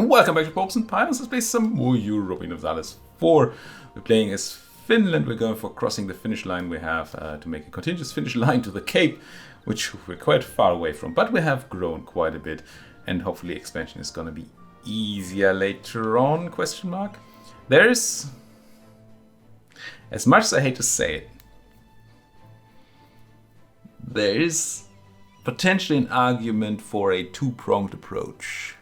Welcome back to Popes and Pilots. Let's play some more Europa Universalis IV. We're playing as Finland. We're going for Crossing the Finnish Line. We have to make a continuous Finnish line to the Cape, which we're quite far away from. But we have grown quite a bit, and hopefully expansion is going to be easier later on, question mark. There's, as much as I hate to say it, there is potentially an argument for a two-pronged approach.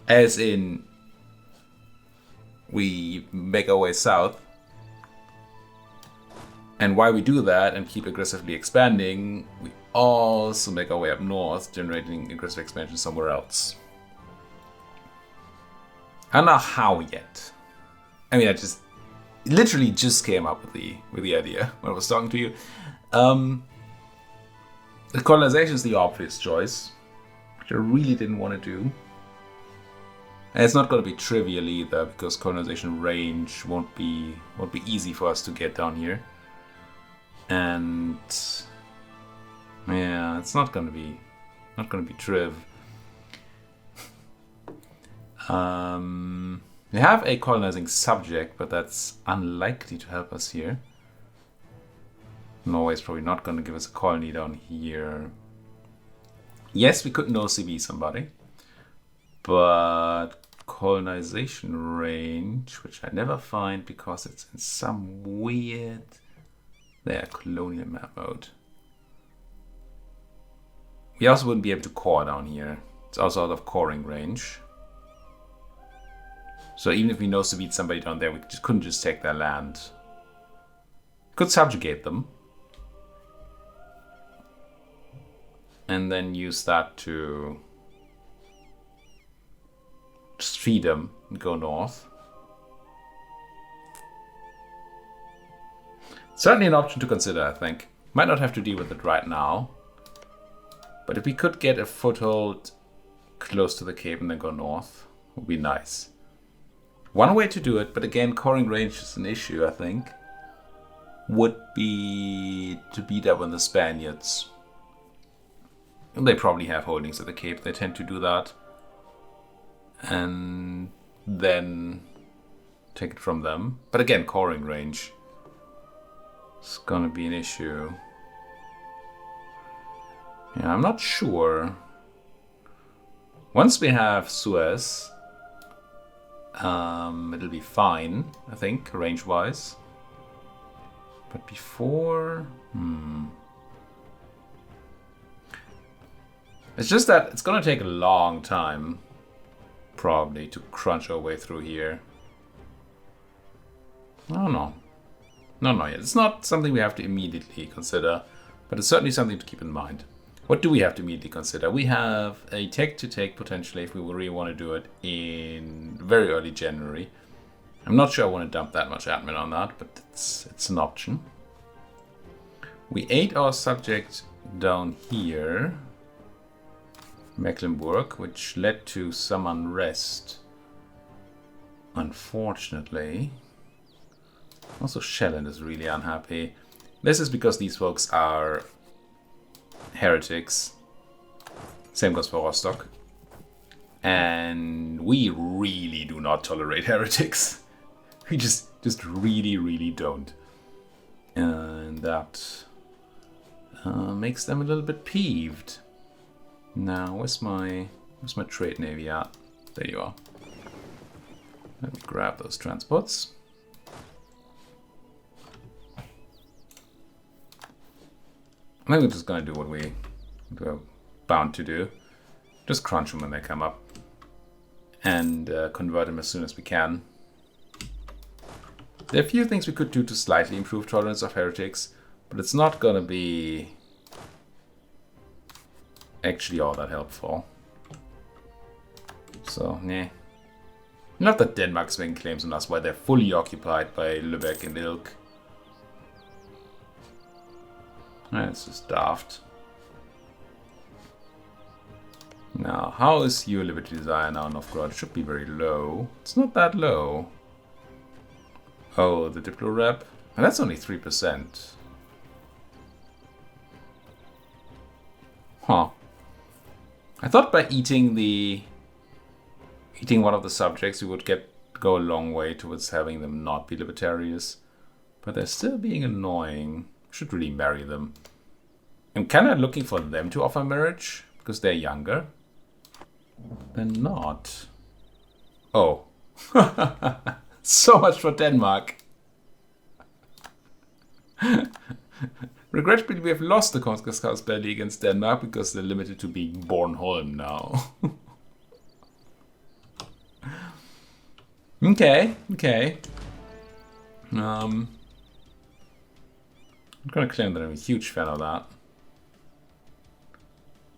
As in, we make our way south, and while we do that and keep aggressively expanding, we also make our way up north, generating aggressive expansion somewhere else. I don't know how yet. I mean, I literally just came up with the idea when I was talking to you. The colonization is the obvious choice, which I really didn't want to do. And it's not going to be trivial either, because colonization range won't be easy for us to get down here. And yeah, it's not going to be triv. We have a colonizing subject, but that's unlikely to help us here. Norway's probably not going to give us a colony down here. Yes, we could no-CV somebody. But colonization range, which I never find because it's in some weird colonial map mode. We also wouldn't be able to core down here. It's also out of coring range. So even if we know to beat somebody down there, we couldn't just take their land. Could subjugate them. And then use that to just feed them and go north. Certainly an option to consider, I think. Might not have to deal with it right now. But if we could get a foothold close to the Cape and then go north, would be nice. One way to do it, but again, coring range is an issue, I think, would be to beat up on the Spaniards. They probably have holdings at the Cape. They tend to do that. And then take it from them. But again, coring range is gonna be an issue. Yeah, I'm not sure. Once we have Suez, it'll be fine, I think, range-wise. But before... It's just that it's gonna take a long time, probably, to crunch our way through here. I don't know. No, yet. It's not something we have to immediately consider, but it's certainly something to keep in mind. What do we have to immediately consider? We have a tech to take potentially if we really want to do it in very early January. I'm not sure I want to dump that much admin on that, but it's an option. We ate our subject down here, Mecklenburg, which led to some unrest, unfortunately. Also, Shelland is really unhappy. This is because these folks are heretics. Same goes for Rostock. And we really do not tolerate heretics. We just really don't. And that makes them a little bit peeved. Now, where's my trade navy at? There you are. Let me grab those transports. I think we're just going to do what we're bound to do. Just crunch them when they come up. And convert them as soon as we can. There are a few things we could do to slightly improve tolerance of heretics, but it's not going to be actually all that helpful. So, nah. Not that Denmark's making claims on us while they're fully occupied by Lübeck and Ilk. That's just daft. Now, how is your Liberty Desire now, Novgorod? It should be very low. It's not that low. Oh, the Diplo rep? And that's only 3%. Huh. I thought by eating one of the subjects, we would go a long way towards having them not be libertarians. But they're still being annoying. Should really marry them. I'm kind of looking for them to offer marriage, because they're younger. They're not. Oh. So much for Denmark. Regrettably, we have lost the Kongens League against Denmark because they're limited to being Bornholm now. Okay. I'm gonna claim that I'm a huge fan of that.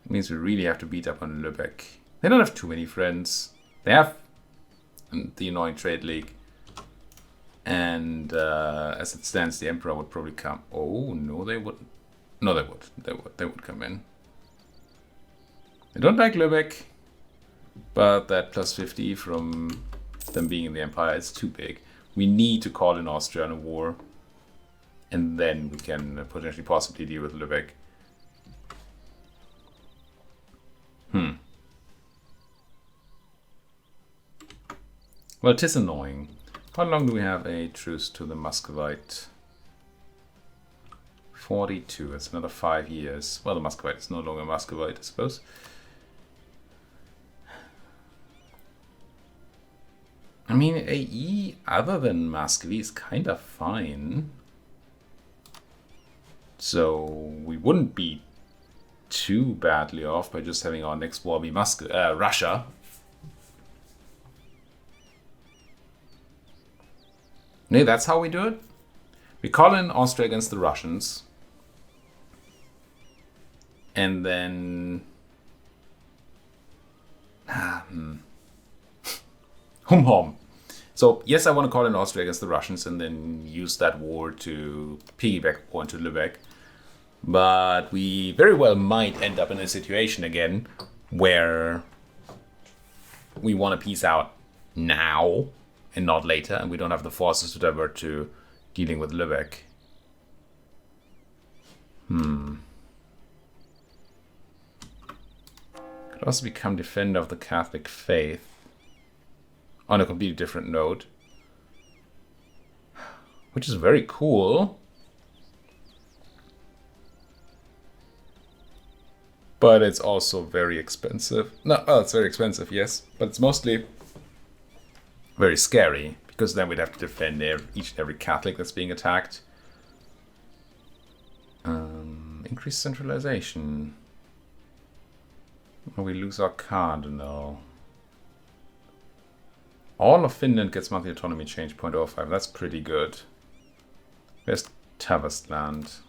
It means we really have to beat up on Lübeck. They don't have too many friends. They have the annoying trade league. And as it stands, the Emperor would probably come. Oh, no, they wouldn't. No, they would. They would come in. I don't like Lübeck, but that plus 50 from them being in the Empire is too big. We need to call in Austria in a war, and then we can potentially possibly deal with Lübeck. Well, it is annoying. How long do we have a truce to the Muscovite? 42. It's another 5 years. Well, the Muscovite is no longer Muscovite, I suppose. I mean, AE other than Muscovy is kind of fine. So we wouldn't be too badly off by just having our next war be Russia. No, that's how we do it. We call in Austria against the Russians. And then... Hum. So, yes, I want to call in Austria against the Russians and then use that war to piggyback onto Lübeck. But we very well might end up in a situation again where we want to peace out now and not later, and we don't have the forces to divert to dealing with Lübeck. Could also become defender of the Catholic faith on a completely different note, which is very cool. But it's also very expensive. No, well, it's very expensive, yes, but it's mostly very scary, because then we'd have to defend each and every Catholic that's being attacked. Increased centralization. Oh, we lose our cardinal. All of Finland gets monthly autonomy change 0.05. That's pretty good. Where's Tavastland?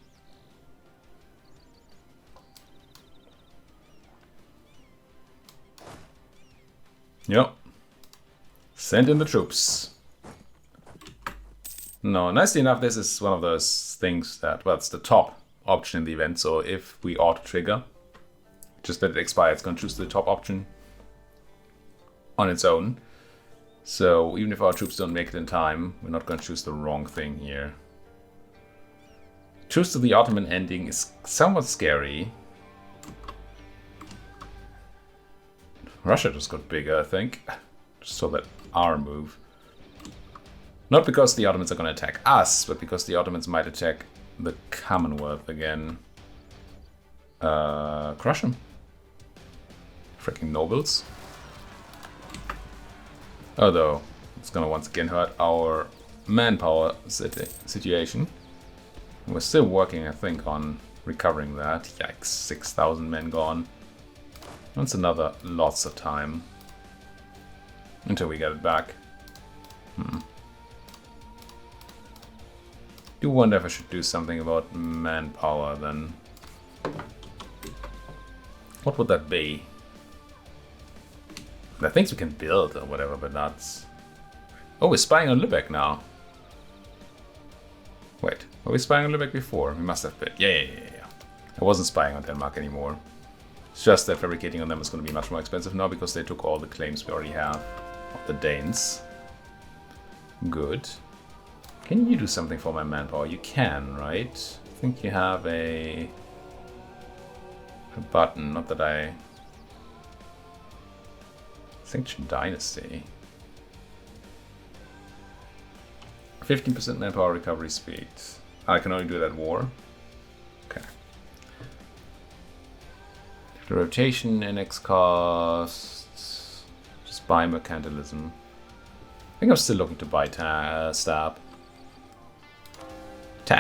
Yep. Send in the troops. No, nicely enough, this is one of those things that, well, it's the top option in the event. So if we auto trigger, just let it expire. It's going to choose the top option on its own. So even if our troops don't make it in time, we're not going to choose the wrong thing here. Truce to the Ottoman ending is somewhat scary. Russia just got bigger, I think. Just saw that our move. Not because the Ottomans are going to attack us, but because the Ottomans might attack the Commonwealth again. Crush them. Freaking nobles. Although, it's going to once again hurt our manpower situation. We're still working, I think, on recovering that. Yikes, 6,000 men gone. That's another lots of time until we get it back. Do wonder if I should do something about manpower then. What would that be? There are things we can build or whatever, but that's... Oh, we're spying on Lübeck now. Wait, were we spying on Lübeck before? We must have been. Yeah. I wasn't spying on Denmark anymore. It's just that fabricating on them is going to be much more expensive now because they took all the claims we already have of the Danes. Good. Can you do something for my manpower? You can, right? I think you have a... a button, not that I... Sanction Dynasty. 15% manpower recovery speed. I can only do that at war. Okay. The rotation and X costs. Just buy mercantilism. I think I'm still looking to buy Stab.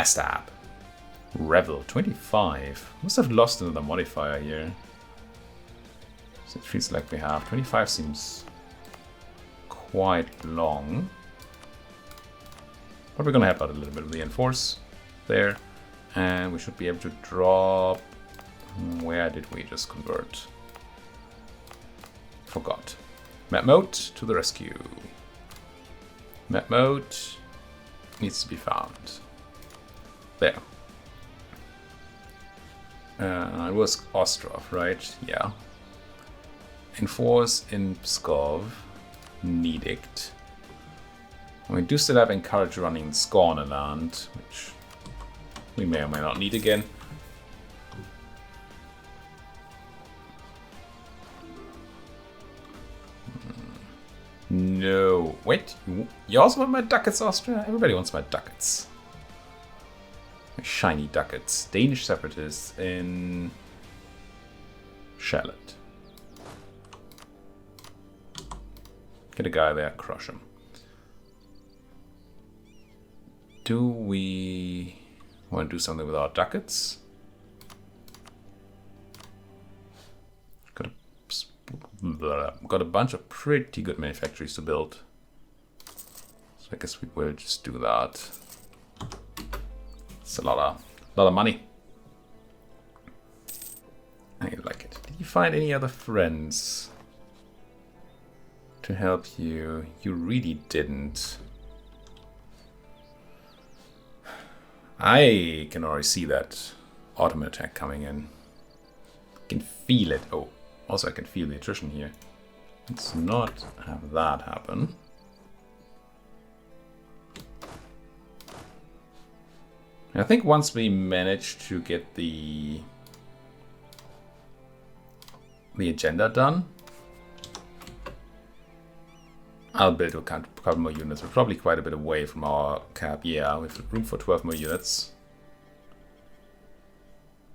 Stab. Revel 25. Must have lost another modifier here. So it feels like we have. 25 seems quite long. But we're gonna help out a little bit with the Enforce there. And we should be able to drop... Where did we just convert? Forgot. Map mode to the rescue. Map mode needs to be found. There. It was Ostrov, right? Yeah. Enforce in Pskov. Nedict. We do still have Encourage running in Skåneland, which we may or may not need again. No. Wait, you also want my ducats, Austria? Everybody wants my ducats. My shiny ducats. Danish separatists in Charlotte. Get a guy there, crush him. Do we want to do something with our ducats? Got a bunch of pretty good manufactories to build. So I guess we will just do that. It's a lot of money. I like it. Did you find any other friends to help you? You really didn't. I can already see that Ottoman attack coming in. I can feel it. Oh, also I can feel the attrition here. Let's not have that happen. I think once we manage to get the agenda done, I'll build a couple more units. We're probably quite a bit away from our cap. Yeah, we have room for 12 more units.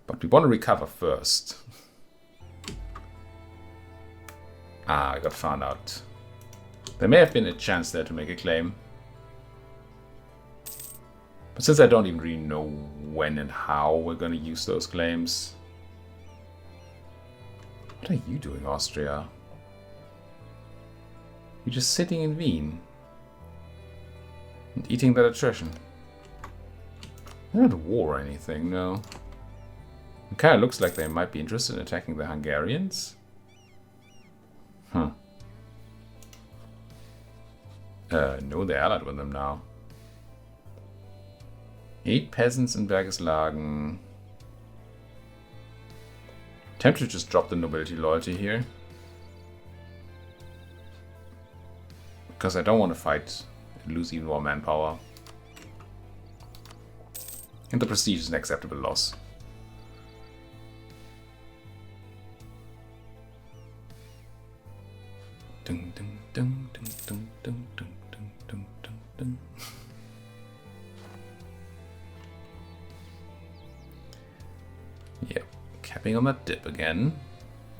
But we want to recover first. I got found out. There may have been a chance there to make a claim. But since I don't even really know when and how we're going to use those claims. What are you doing, Austria? You're just sitting in Wien. And eating that attrition. They're not at war or anything, no. It kind of looks like they might be interested in attacking the Hungarians. Huh. No, they're allied with them now. 8 peasants in Bergeslagen. Tempted to just drop the nobility loyalty here. Because I don't want to fight and lose even more manpower. And the prestige is an acceptable loss. Dun, dun, dun, dun, dun, dun, dun, dun, dun, dun. Yep, capping on that dip again.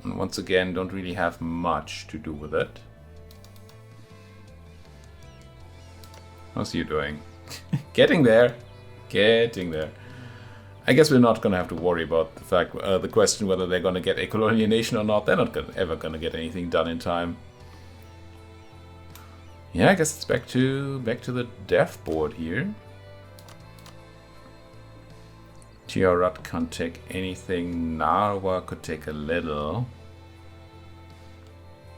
And once again, don't really have much to do with it. How's you doing? Getting there. Getting there. I guess we're not going to have to worry about the fact, the question whether they're going to get a colonial nation or not. They're not ever going to get anything done in time. Yeah, I guess it's back to the dev board here. Tiarat can't take anything. Narwa could take a little.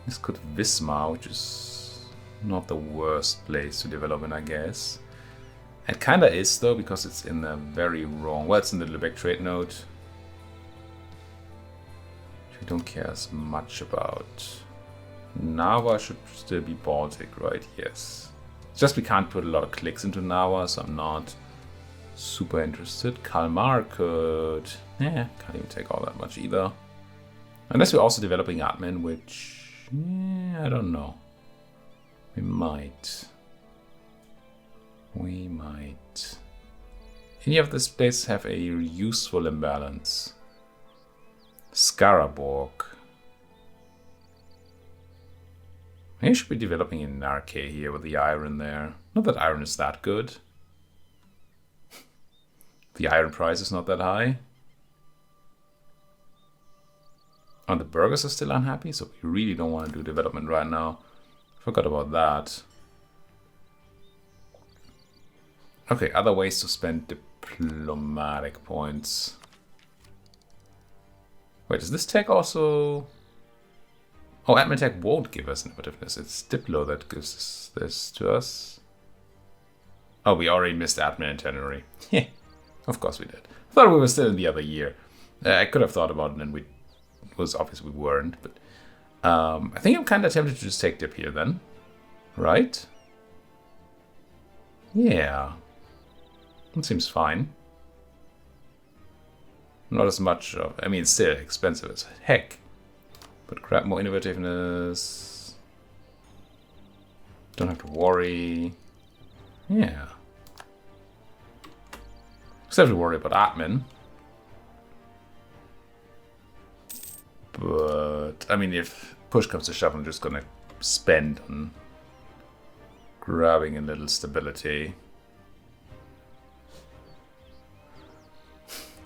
This could Wismar, which is not the worst place to develop in, I guess. It kinda is though, because it's in the very wrong. Well, it's in the Lübeck trade node, which we don't care as much about. Narva should still be Baltic, right? Yes. It's just we can't put a lot of clicks into Narva, so I'm not super interested. Kalmar could... can't even take all that much either. Unless we're also developing admin, which I don't know. We might. Any of these places have a useful imbalance? Skaraborg. Maybe I should be developing an arcade here with the iron there. Not that iron is that good. The iron price is not that high. And the burghers are still unhappy, so we really don't want to do development right now. Forgot about that. Okay, other ways to spend diplomatic points. Wait, does this tech also... Oh, admin tech won't give us innovativeness. It's Diplo that gives this to us. Oh, we already missed admin itinerary. Of course we did. I thought we were still in the other year. I could have thought about it, and we was obvious we weren't. But I think I'm kind of tempted to just take dip here then, right? Yeah, that seems fine. Not as much of. I mean, it's still expensive as heck. But grab more innovativeness. Don't have to worry. Yeah. Except to worry about admin. But, I mean, if push comes to shove, I'm just gonna spend on grabbing a little stability.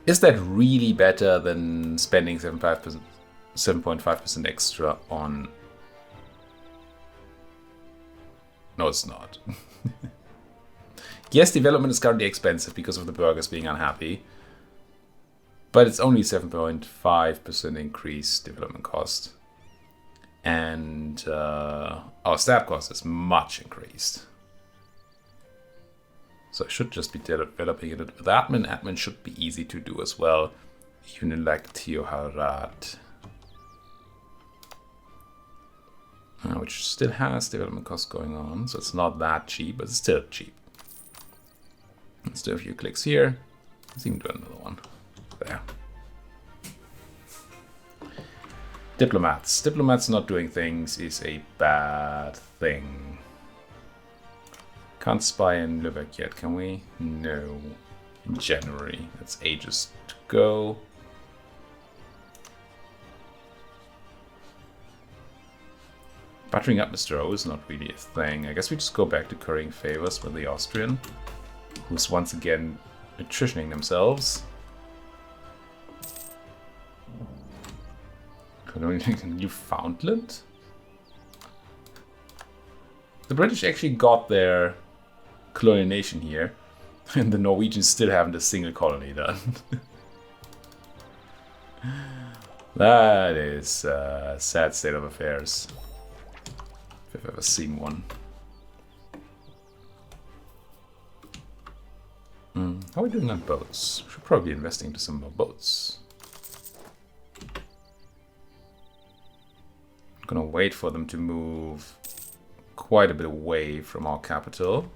Is that really better than spending 7.5% extra on... No, it's not. Yes, development is currently expensive because of the burghers being unhappy. But it's only 7.5% increase development cost. And our staff cost is much increased. So I should just be developing it with admin. Admin should be easy to do as well. Even in like Tioharat. Which still has development costs going on. So it's not that cheap, but it's still cheap. Let's do a few clicks here. Let's even do another one. There. Diplomats. Diplomats not doing things is a bad thing. Can't spy in Lübeck yet, can we? No. In January. That's ages to go. Battering up Mr. O is not really a thing. I guess we just go back to currying favors with the Austrian, who's once again attritioning themselves. Newfoundland? The British actually got their colonization here, and the Norwegians still haven't a single colony done. That is a sad state of affairs, if I've ever seen one. How are we doing on boats? We should probably be investing into some more boats. I'm gonna wait for them to move quite a bit away from our capital.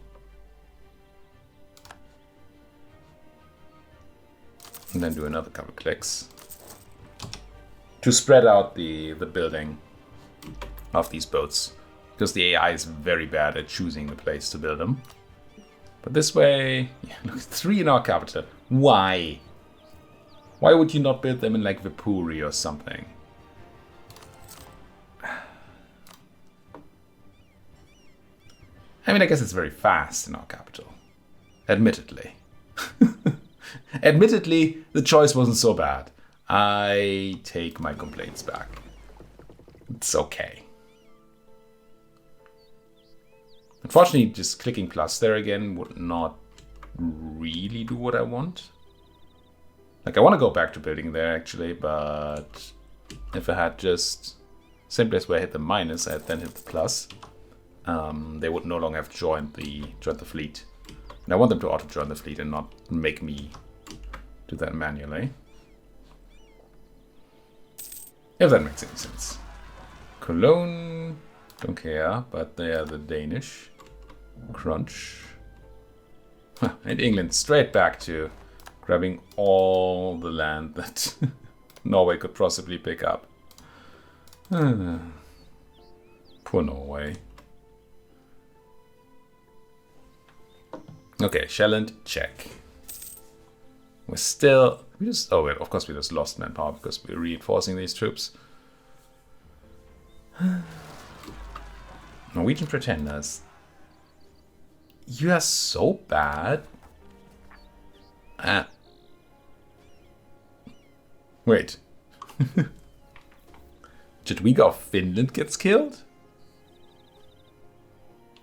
And then do another couple clicks to spread out the building of these boats, because the AI is very bad at choosing the place to build them. But this way, yeah, look, 3 in our capital. Why? Why would you not build them in like Vipuri or something? I mean, I guess it's very fast in our capital. Admittedly. Admittedly, the choice wasn't so bad. I take my complaints back. It's okay. Unfortunately, just clicking plus there again would not really do what I want. Like, I want to go back to building there, actually, but if I had just same place where I hit the minus, I had then hit the plus, they would no longer have joined the fleet. And I want them to auto-join the fleet and not make me do that manually. If that makes any sense. Cologne, don't care, but they are the Danish. Crunch. And England straight back to grabbing all the land that Norway could possibly pick up. Poor Norway. Okay, Shelland, check. We're still... oh wait, of course we just lost manpower because we're reinforcing these troops. Norwegian pretenders. You are so bad. Wait. Jadwiga of Finland gets killed?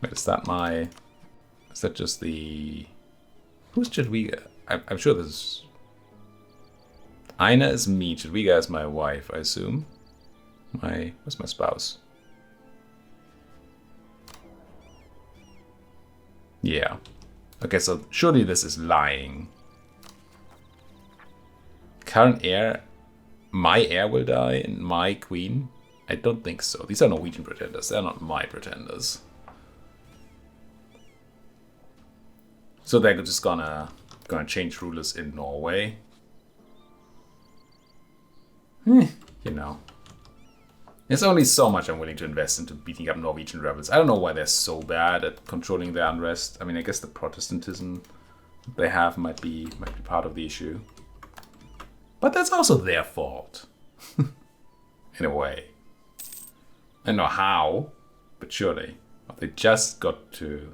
Wait, is that my... Is that just the... Who's Jadwiga? I'm sure this is... Aina is me, Jadwiga is my wife, I assume. Where's my spouse? Yeah. Okay, so surely this is lying. Current heir... My heir will die and my queen? I don't think so. These are Norwegian pretenders. They're not my pretenders. So they're just gonna change rulers in Norway. You know. There's only so much I'm willing to invest into beating up Norwegian rebels. I don't know why they're so bad at controlling their unrest. I mean, I guess the Protestantism they have might be part of the issue. But that's also their fault. In a way. I don't know how, but surely. They just got to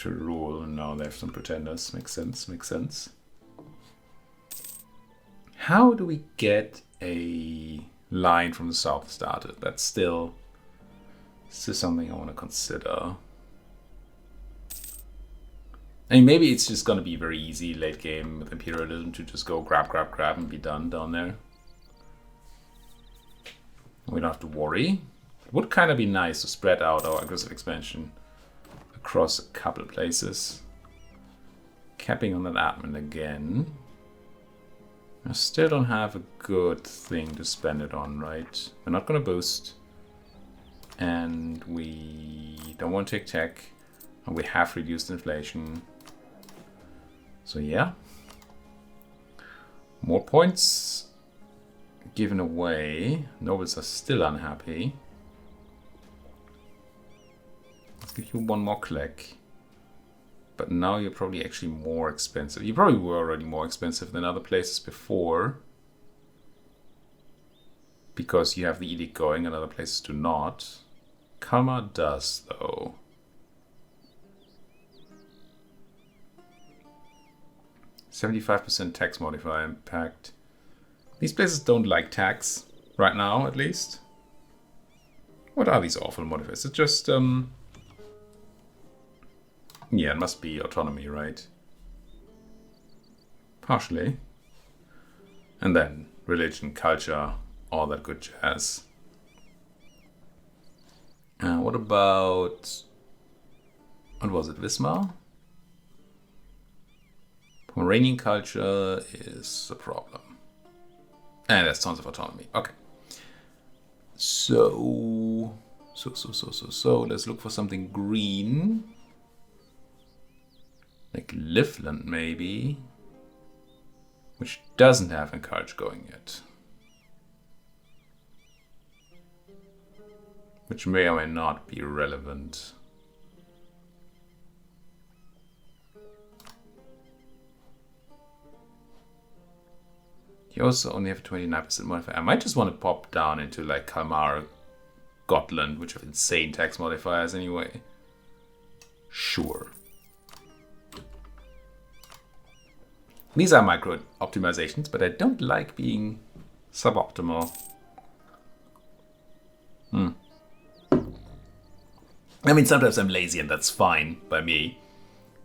rule, and now they have some pretenders. Makes sense. How do we get a line from the south started? That's still something I want to consider. I mean, maybe it's just going to be very easy late game with Imperialism to just go grab and be done down there. We don't have to worry. It would kind of be nice to spread out our aggressive expansion across a couple of places. Capping on that admin again. I still don't have a good thing to spend it on, right? We're not going to boost. And we don't want to take tech. And we have reduced inflation. So yeah. More points given away. Nobles are still unhappy. Let's give you one more click. But now you're probably actually more expensive. You probably were already more expensive than other places before. Because you have the edict going and other places do not. Kalmar does, though. %75% tax modifier impact. These places don't like tax. Right now, at least. What are these awful modifiers? It's just, yeah, it must be autonomy, right? Partially. And then religion, culture, all that good jazz. What about... What was it? Wismar? Pomeranian culture is a problem. And there's tons of autonomy. Okay. So let's look for something green. Like Livland, maybe. Which doesn't have encourage going yet. Which may or may not be relevant. You also only have a 29% modifier. I might just want to pop down into like Kalmar, Gotland, which have insane tax modifiers anyway. Sure. These are micro optimizations, but I don't like being suboptimal. I mean, sometimes I'm lazy and that's fine by me,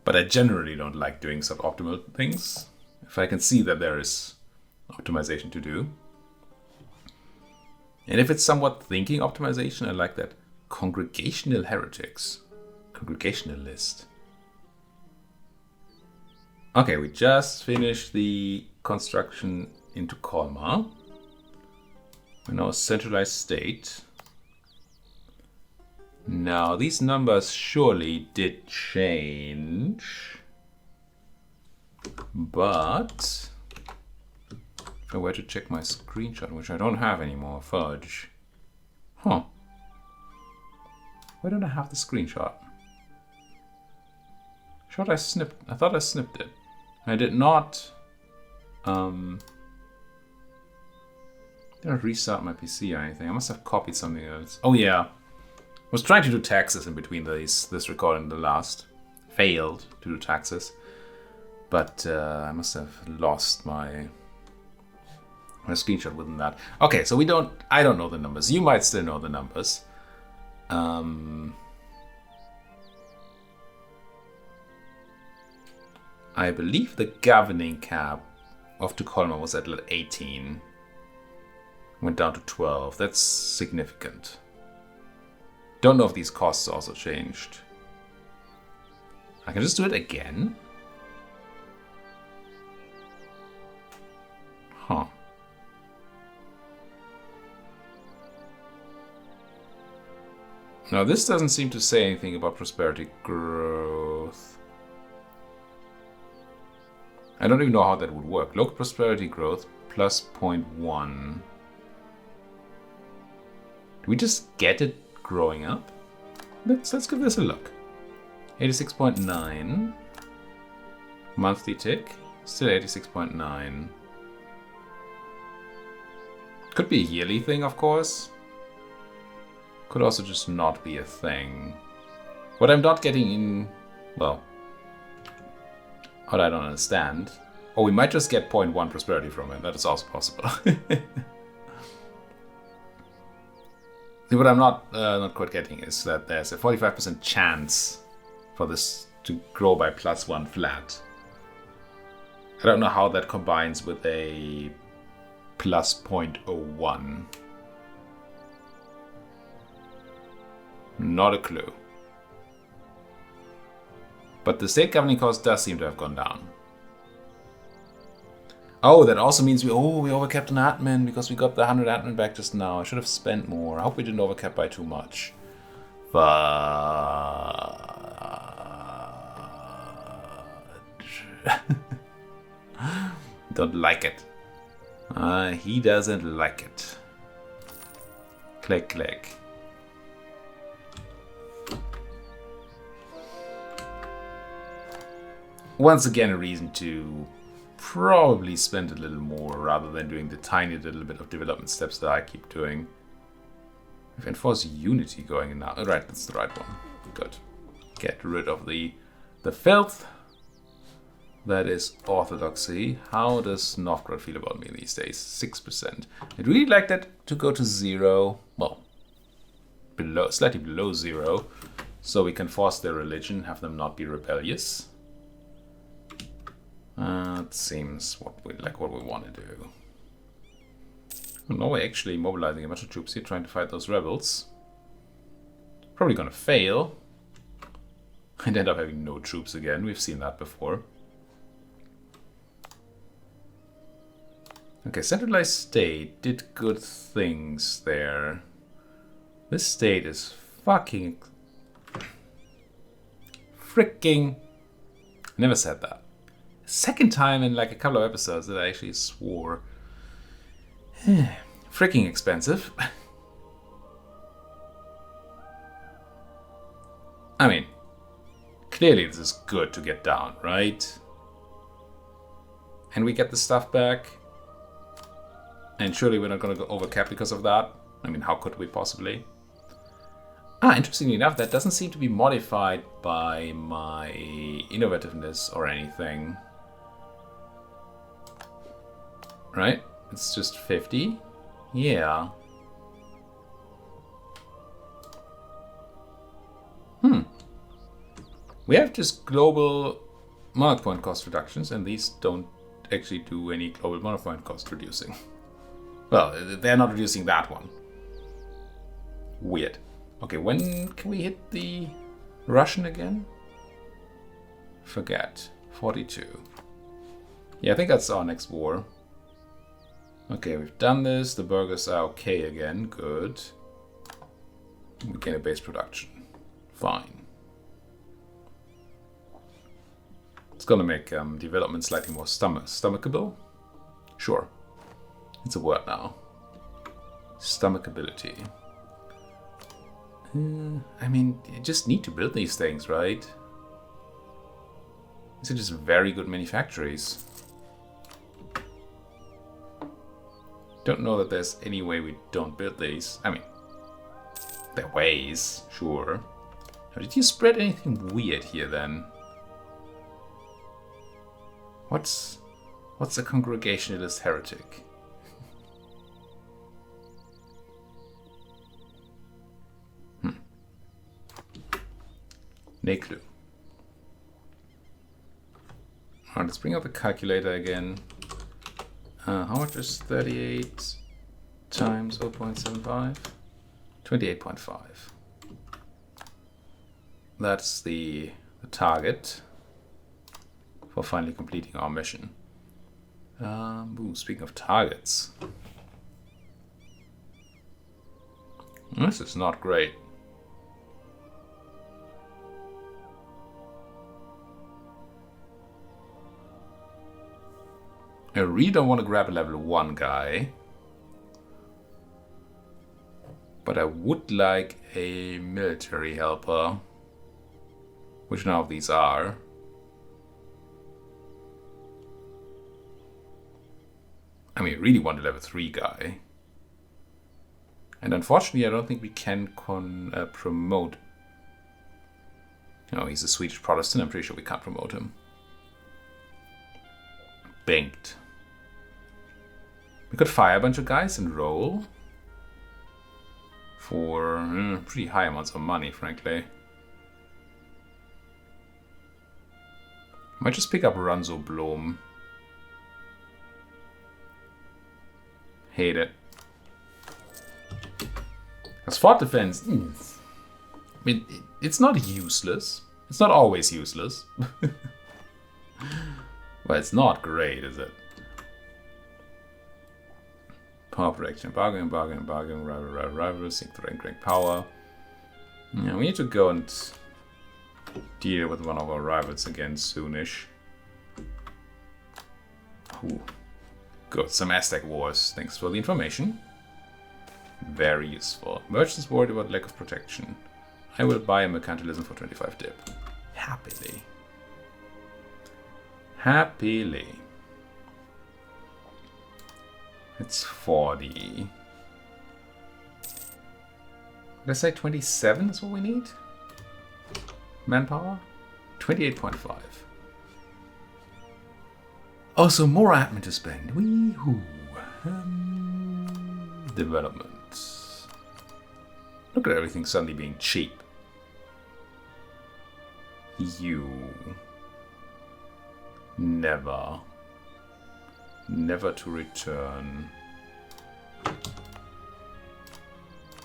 but I generally don't like doing suboptimal things if I can see that there is optimization to do. And if it's somewhat thinking optimization, I like that. Congregational heretics. Congregationalist. Okay, we just finished the construction into Kalmar. We're now a centralized state. Now, these numbers surely did change. But If I were to check my screenshot, which I don't have anymore, fudge. Huh. Why don't I have the screenshot? Should I snip? I thought I snipped it. I did not. Did not restart my PC or anything. I must have copied something else. Oh yeah. I was trying to do taxes in between this recording and the last. Failed to do taxes. But I must have lost my screenshot within that. Okay, so I don't know the numbers. You might still know the numbers. I believe the governing cap of Tukholma was at 18. Went down to 12. That's significant. Don't know if these costs also changed. I can just do it again? Huh. Now this doesn't seem to say anything about prosperity growth. I don't even know how that would work. Local prosperity growth plus 0.1. Do we just get it growing up? Let's give this a look. 86.9. Monthly tick. Still 86.9. Could be a yearly thing, of course. Could also just not be a thing. What I'm not getting in... Well... What I don't understand... Oh, we might just get 0.1 prosperity from it. That is also possible. See, what I'm not quite getting is that there's a 45% chance for this to grow by +1 flat. I don't know how that combines with a plus 0.01. Not a clue. But the state governing cost does seem to have gone down. Oh, that also means we overcapped an admin because we got the 100 admin back just now. I should have spent more. I hope we didn't overcap by too much. But... Don't like it. He doesn't like it. Click, click. Once again, a reason to probably spend a little more rather than doing the tiny little bit of development steps that I keep doing. We've enforced unity going in now. Oh, right, that's the right one. Good. Get rid of the filth. That is orthodoxy. How does Novgorod feel about me these days? 6%. I'd really like that to go to 0. Well, slightly below 0. So we can force their religion, have them not be rebellious. It seems what we want to do. Norway actually mobilizing a bunch of troops here, trying to fight those rebels. Probably gonna fail. And end up having no troops again. We've seen that before. Okay, centralized state did good things there. This state is freaking... Never said that. Second time in like a couple of episodes that I actually swore. Freaking expensive. I mean, clearly this is good to get down, right? And we get the stuff back. And surely we're not going to go overcap because of that. I mean, how could we possibly? Interestingly enough, that doesn't seem to be modified by my innovativeness or anything. Right? It's just 50? Yeah. We have just global monarch point cost reductions, and these don't actually do any global monarch point cost reducing. Well, they're not reducing that one. Weird. Okay, when can we hit the Russian again? Forget. 42. Yeah, I think that's our next war. Okay, we've done this. The burgers are okay again. Good. We gain a base production. Fine. It's gonna make development slightly more stomachable. Sure. It's a word now. Stomachability. I mean, you just need to build these things, right? These are just very good manufactories. Don't know that there's any way we don't build these. I mean, there are ways, sure. Now, did you spread anything weird here then? What's a Congregationalist heretic? No clue. Alright, let's bring up the calculator again. How much is 38 times 0.75? 28.5. That's the target for finally completing our mission. Speaking of targets. This is not great. I really don't want to grab a level 1 guy. But I would like a military helper. Which none of these are. I mean, I really want a level 3 guy. And unfortunately, I don't think we can promote. No, he's a Swedish Protestant. I'm pretty sure we can't promote him. Banked. We could fire a bunch of guys and roll for pretty high amounts of money, frankly. Might just pick up Ranzo Blom. Hate it. Because fort defense, I mean, it's not useless. It's not always useless. Well, it's not great, is it? Power protection, bargain, rival, sync the rank power. Yeah, we need to go and deal with one of our rivals again soonish. Ooh. Good, some Aztec wars. Thanks for the information. Very useful. Merchants worried about lack of protection. I will buy a mercantilism for 25 dip. Happily. Happily. It's 40. Did I say 27 is what we need? Manpower? 28.5. Oh, so more admin to spend. Wee-hoo. Development. Look at everything suddenly being cheap. You. Never. Never to return.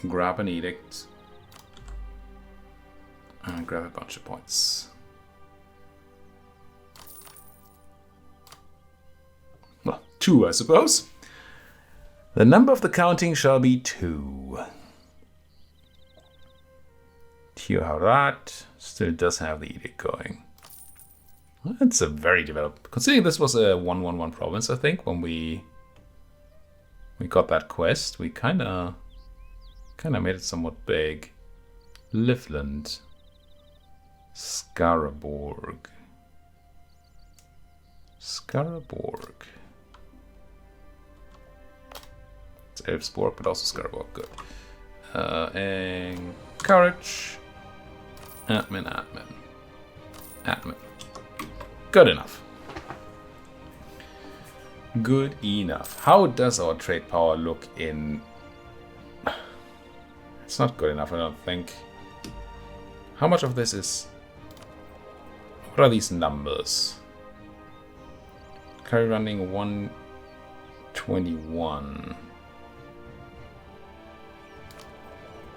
Grab an edict. And grab a bunch of points. Well, 2, I suppose. The number of the counting shall be 2. Tioharat still does have the edict going. That's a very developed. Considering this was a 111 province, I think, when we got that quest, we kind of made it somewhat big. Livland, Skaraborg. It's Elfsborg, but also Skaraborg. Good. Encourage. Admin. Good enough. Good enough. How does our trade power look in... It's not good enough, I don't think. How much of this is... What are these numbers? Currently running 121.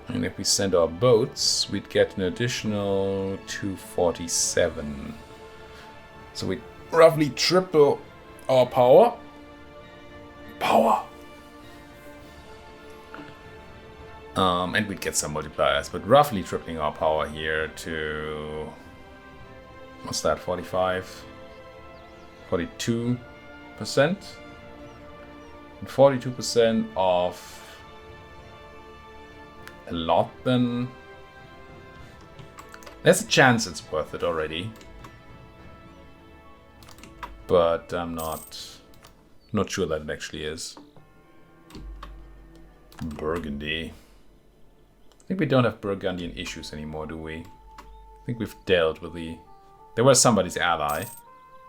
And if we send our boats, we'd get an additional 247. So we roughly triple our power. And we'd get some multipliers, but roughly tripling our power here to... What's that, 45? 42%? And 42% of a lot, then there's a chance it's worth it already. But I'm not sure that it actually is. Burgundy. I think we don't have Burgundian issues anymore, do we? I think we've dealt with the... There was somebody's ally.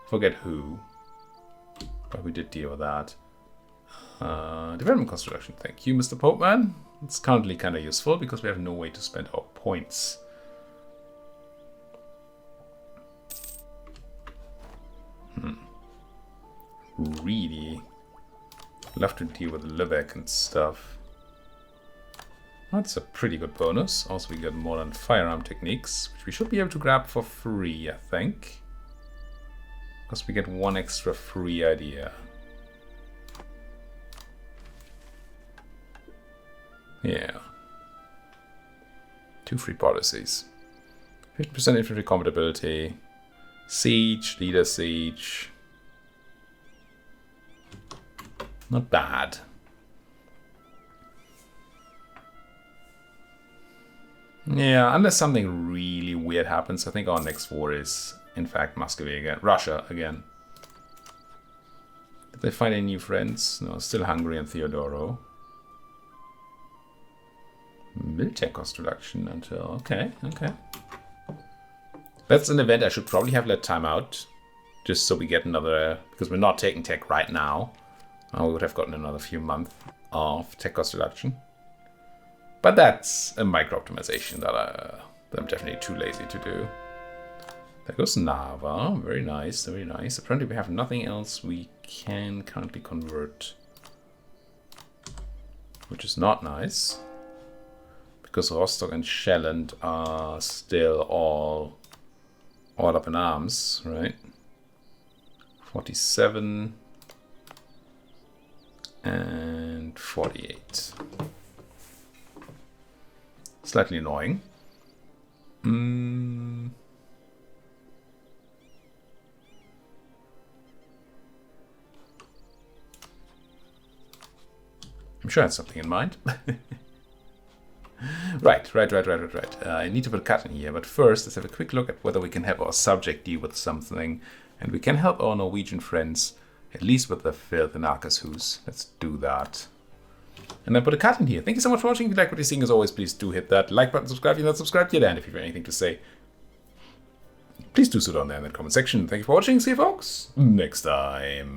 Forget who. But we did deal with that. Development construction. Thank you, Mr. Popeman. It's currently kind of useful because we have no way to spend our points. Really love to deal with Lübeck and stuff. That's a pretty good bonus. Also, we got modern firearm techniques, which we should be able to grab for free, I think. Because we get one extra free idea. Yeah. 2 free policies. 50% infantry compatibility. Siege, leader siege. Not bad. Yeah, unless something really weird happens, I think our next war is, in fact, Muscovy again. Russia again. Did they find any new friends? No, still Hungary and Theodoro. Military cost reduction until... Okay, okay. That's an event I should probably have let time out. Just so we get another... Because we're not taking tech right now. We would have gotten another few months of tech cost reduction. But that's a micro optimization that I'm definitely too lazy to do. There goes Nava. Very nice, very nice. Apparently we have nothing else we can currently convert. Which is not nice. Because Rostock and Shelland are still all up in arms, right? 47 and 48. Slightly annoying. I'm sure I had something in mind. Right. I need to put a cut in here, but first let's have a quick look at whether we can have our subject deal with something, and we can help our Norwegian friends, at least with the filth in Akershus. Let's do that. And then put a cut in here. Thank you so much for watching. If you like what you're seeing, as always, please do hit that like button, subscribe if you're not subscribed yet, and if you have anything to say, please do so down there in the comment section. Thank you for watching. See you folks next time.